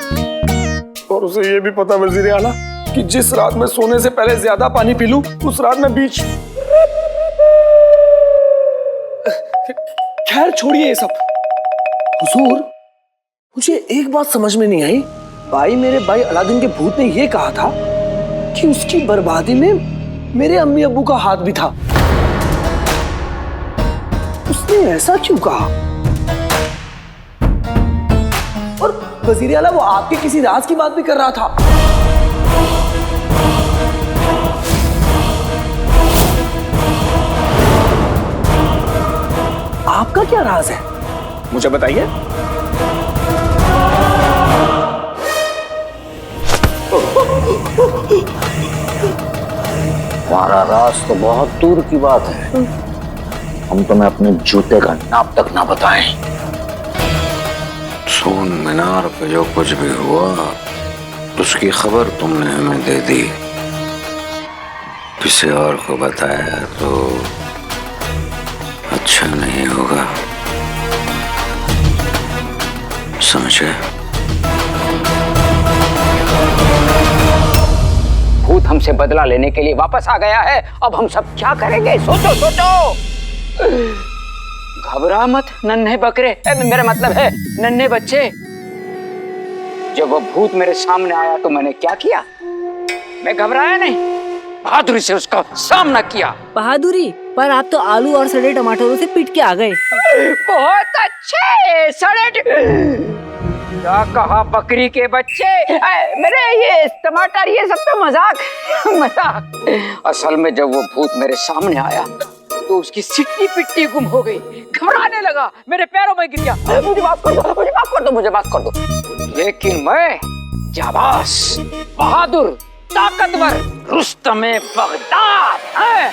और उसे ये भी पता है वजीर आला कि जिस रात में सोने से पहले ज्यादा पानी पी लूं, उस रात में बीच। खैर छोड़िए ये सब। हुजूर, मुझे एक बात समझ में नहीं आई। मेरे भाई अलादीन के भूत ने यह कहा था कि उसकी बर्बादी में मेरे अम्मी अब्बू का हाथ भी था। उसने ऐसा क्यों कहा? और वजीर आला, वो आपके किसी राज की बात भी कर रहा था। आपका क्या राज है, मुझे बताइए। हमारा राज तो बहुत दूर की बात है। हम तुम्हें अपने जूते का नाप तक ना बताएं। सोन मीनार पे जो कुछ भी हुआ, उसकी खबर तुमने हमें दे दी। किसी और को बताया तो अच्छा नहीं होगा, समझे? भूत हमसे बदला लेने के लिए वापस आ गया है। अब हम सब क्या करेंगे? सोचो सोचो। घबरा मत नन्हे बकरे, मेरा मतलब है नन्हे बच्चे। जब वो भूत मेरे सामने आया तो मैंने क्या किया? मैं घबराया नहीं, बहादुरी से उसका सामना किया। बहादुरी? पर आप तो आलू और सड़े टमाटरों से पिट के आ गए। बहुत अच्छे सड़े। क्या कहा बकरी के बच्चे? मेरे ये टमाटर, ये सब तो मजाक। असल में जब वो भूत मेरे सामने आया तो उसकी सिट्टी पिट्टी गुम हो गई। घबराने लगा, मेरे पैरों में गिर गया। मुझे माफ कर दो, मुझे माफ कर दो, मुझे माफ कर दो। लेकिन मैं जाबाज, बहादुर, ताकतवर रुस्तमे बगदाद है।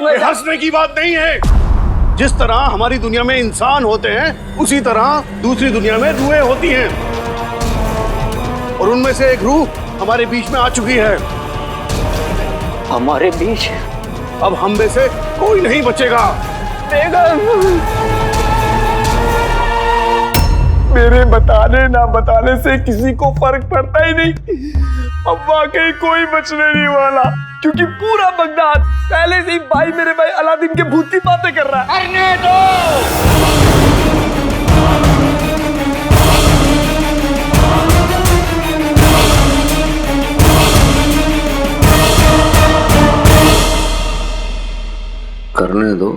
ये हंसने की बात नहीं है। जिस तरह हमारी दुनिया में इंसान होते हैं, उसी तरह दूसरी दुनिया में रूहें होती हैं। और उनमें से एक रूह हमारे बीच में आ चुकी है। हमारे बीच? अब हम में से कोई नहीं बचेगा। मेरे बताने ना बताने से किसी को फर्क पड़ता ही नहीं। अब वाकई कोई बचने नहीं वाला, क्योंकि पूरा बगदाद पहले से ही मेरे भाई अलादीन के भूत की बातें कर रहा है। करने दो। करने दो।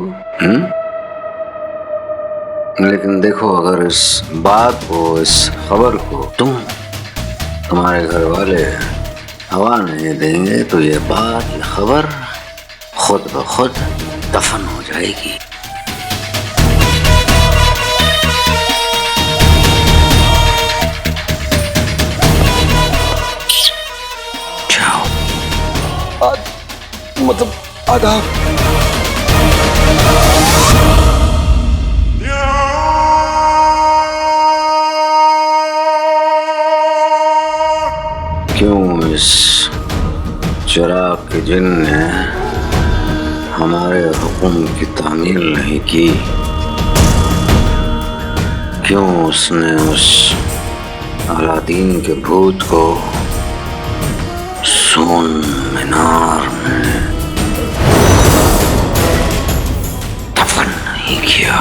लेकिन देखो, अगर इस बात को, इस खबर को तुम्हारे घर वाले हवा नहीं देंगे तो ये बात, ये खबर खुद ब खुद दफन हो जाएगी। जाओ। मतलब आदाब। क्यों इस चिराग के जिन ने हमारे हुक्म की तामील नहीं की? क्यों उसने उस अलादीन के भूत को सोन मीनार में दफन नहीं किया?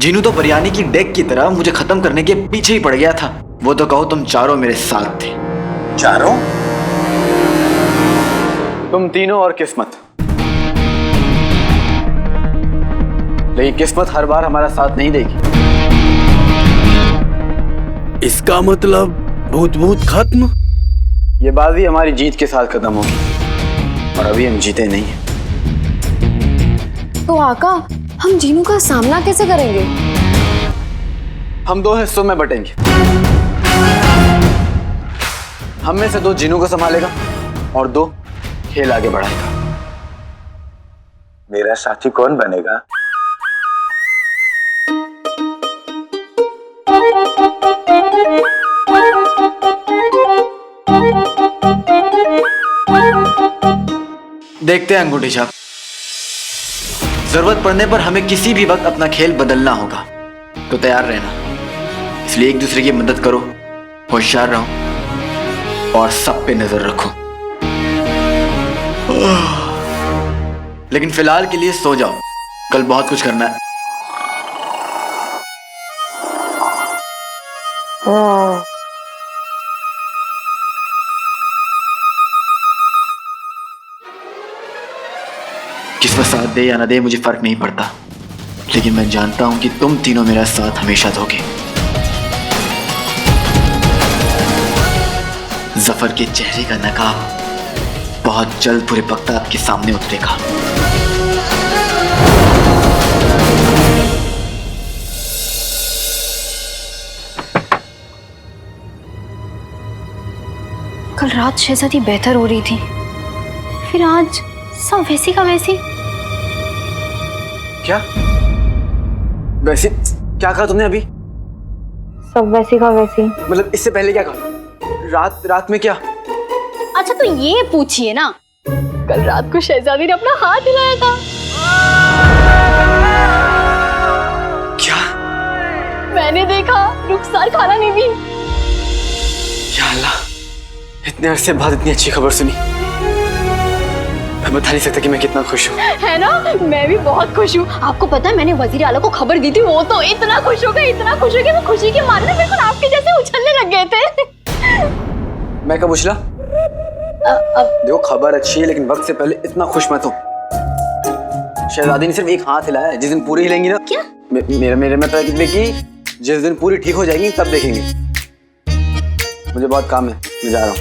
जीनू तो बिरयानी की डेक की तरह मुझे खत्म करने के पीछे ही पड़ गया था। वो तो कहो तुम चारों मेरे साथ थे। चारों? तुम तीनों और किस्मत। लेकिन किस्मत हर बार हमारा साथ नहीं देगी। इसका मतलब भूत भूत खत्म? ये बाजी हमारी जीत के साथ खत्म होगी और अभी हम जीते नहीं हैं। तो आका, हम जीनू का सामना कैसे करेंगे? हम 2 हिस्सों में बटेंगे। हम में से 2 जीनू को संभालेगा और 2 खेल आगे बढ़ाएगा। मेरा साथी कौन बनेगा? देखते हैं अंगूठी छाप। जरूरत पड़ने पर हमें किसी भी वक्त अपना खेल बदलना होगा, तो तैयार रहना। इसलिए एक दूसरे की मदद करो, होशियार रहो और सब पे नजर रखो। लेकिन फिलहाल के लिए सो जाओ, कल बहुत कुछ करना है। किस्मत साथ दे या न दे मुझे फर्क नहीं पड़ता, लेकिन मैं जानता हूं कि तुम तीनों मेरा साथ हमेशा दोगे। जफर के चेहरे का नकाब बहुत जल्द पूरे बगदाद के सामने उतरेगा। कल रात शहजादी बेहतर हो रही थी, फिर आज सब वैसी का वैसी। क्या? वैसे क्या कहा तुमने अभी? सब वैसी का वैसी। मतलब इससे पहले क्या कहा? रात में क्या? अच्छा तो ये पूछिए ना, कल रात को शहजादी ने अपना हाथ हिलाया था। क्या? मैंने देखा, रुखसार खाला ने भी। या अल्लाह, इतने अरसे बाद इतनी अच्छी खबर सुनी। मैं बता नहीं सकता कि मैं कितना खुश हूँ। है ना? मैं भी बहुत खुश हूँ। आपको पता है मैंने वजीर आला को खबर दी थी, वो तो इतना खुश हो गए, इतना खुश हो गए, वो खुशी के मारे ना बिल्कुल आपके जैसे उछलने लग गए थे। मैं कब उछला? देखो खबर अच्छी है लेकिन वक्त से पहले इतना खुश मत हो। शहजादी ने सिर्फ एक हाथ हिलाया है, जिस दिन पूरी हिलेंगी ना। क्या? मेरे मतलब कि जिस दिन पूरी ठीक हो जाएगी तब देखेंगे। मुझे बहुत काम है, मैं जा रहा हूँ।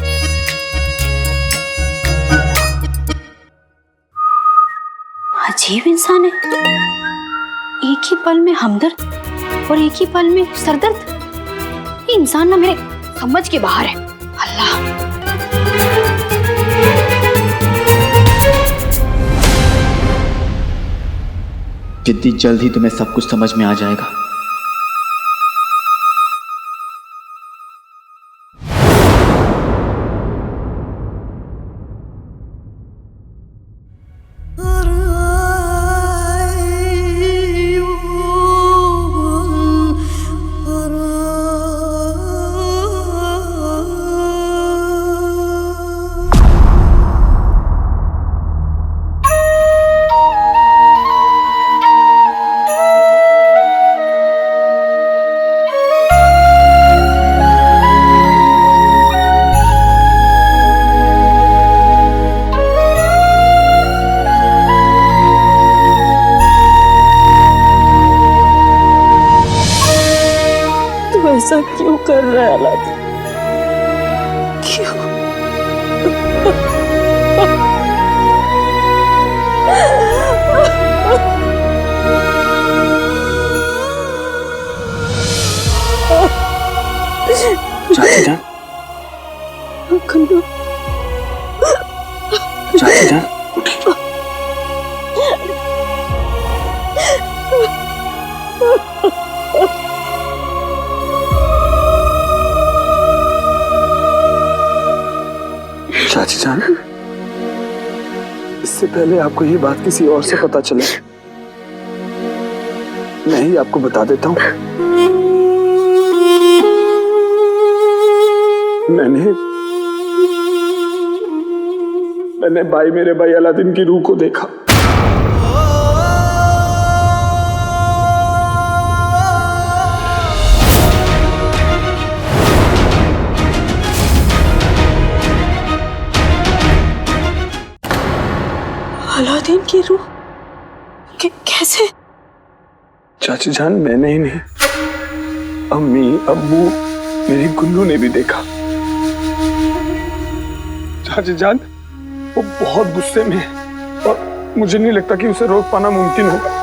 अजीब इंसान है, एक ही पल में हमदर्द और एक ही पल में सरदर्द। ये इंसान ना मेरे समझ के बाहर है। अल्लाह। जितनी जल्द ही तुम्हें सब कुछ समझ में आ जाएगा। ऐसा क्यों कर रहा है अलादीन? क्यों? चाची जान, चाची जान उठिए। चाची जान, इससे पहले आपको ये बात किसी और से पता चले, मैं ही आपको बता देता हूँ। मैंने मेरे भाई अलादीन की रूह को देखा। अलादीन की रूह कैसे? चाची जान, मैंने ही नहीं, अम्मी, अब्बू, मेरी गुल्लू ने भी देखा। चाची जान, वो बहुत गुस्से में है और मुझे नहीं लगता कि उसे रोक पाना मुमकिन होगा।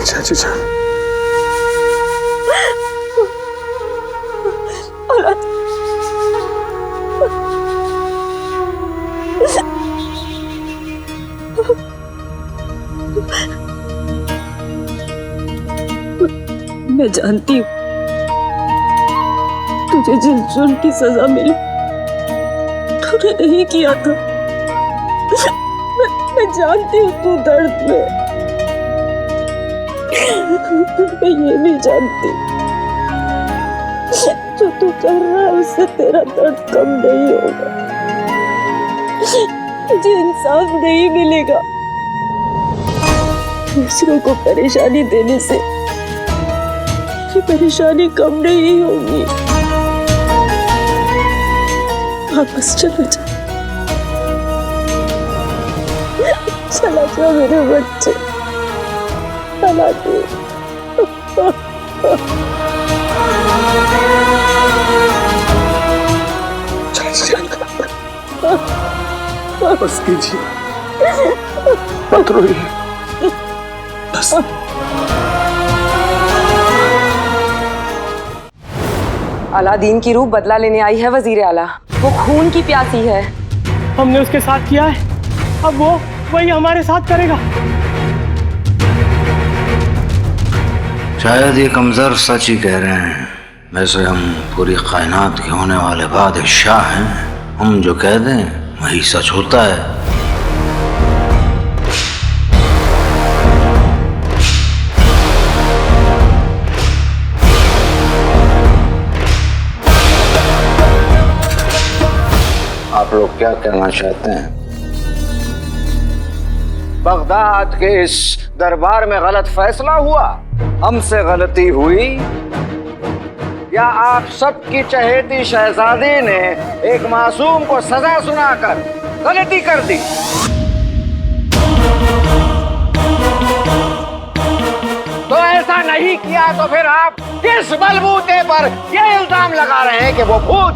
चाची जान, मैं जानती हूँ तुझे जिस जुर्म की सजा मिली तूने नहीं किया था। मैं जानती हूँ तू दर्द में, मैं ये भी जानती जो तू कर रहा है उससे तेरा दर्द कम नहीं होगा, तुझे इंसाफ नहीं मिलेगा। दूसरों को परेशानी देने से ये परेशानी कम नहीं होगी। वापस चला जा, चला जा मेरे बच्चे, चला दे। बस कीजिए, मत रोइए, बस। अलादीन की रूह बदला लेने आई है वजीर आला। वो खून की प्यासी है। हमने उसके साथ किया है, अब वो वही हमारे साथ करेगा। शायद ये कमजोर सच ही कह रहे हैं। वैसे हम पूरी कायनात के होने वाले बादशाह हैं। हम जो कह दें वही सच होता है। आप लोग क्या कहना चाहते हैं? बगदाद के इस दरबार में गलत फैसला हुआ, हमसे गलती हुई, या आप सबकी चहेती शहजादी ने एक मासूम को सजा सुनाकर गलती कर दी? तो ऐसा नहीं किया तो फिर आप किस बलबूते पर यह इल्जाम लगा रहे हैं कि वो भूत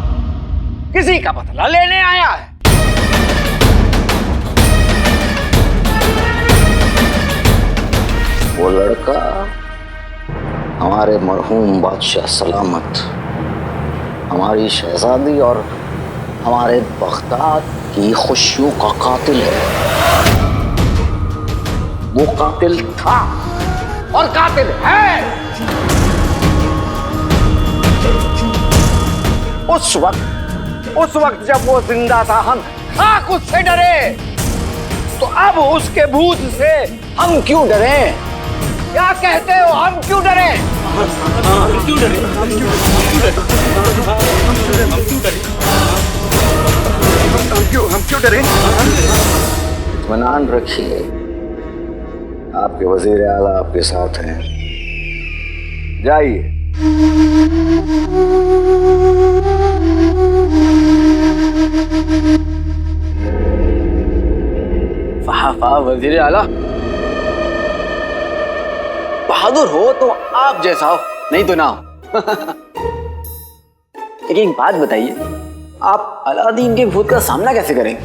किसी का बदला लेने आया है? वो लड़का हमारे मरहूम बादशाह सलामत, हमारी शहजादी और हमारे बगदाद की खुशियों का कातिल है। वो कातिल था और कातिल है। उस वक्त जब वो जिंदा था हम खाक उससे डरे, तो अब उसके भूत से हम क्यों डरे? क्या कहते हो, हम क्यों डरे? हम क्यों डरे? इत्मीनान रखिए, आपके वजीर आला आपके साथ हैं। जाइए। वाह वजीर आला, बहादुर हो तो आप जैसा हो, नहीं तो ना हो। एक बात बताइए, आप अलादीन के भूत का सामना कैसे करेंगे?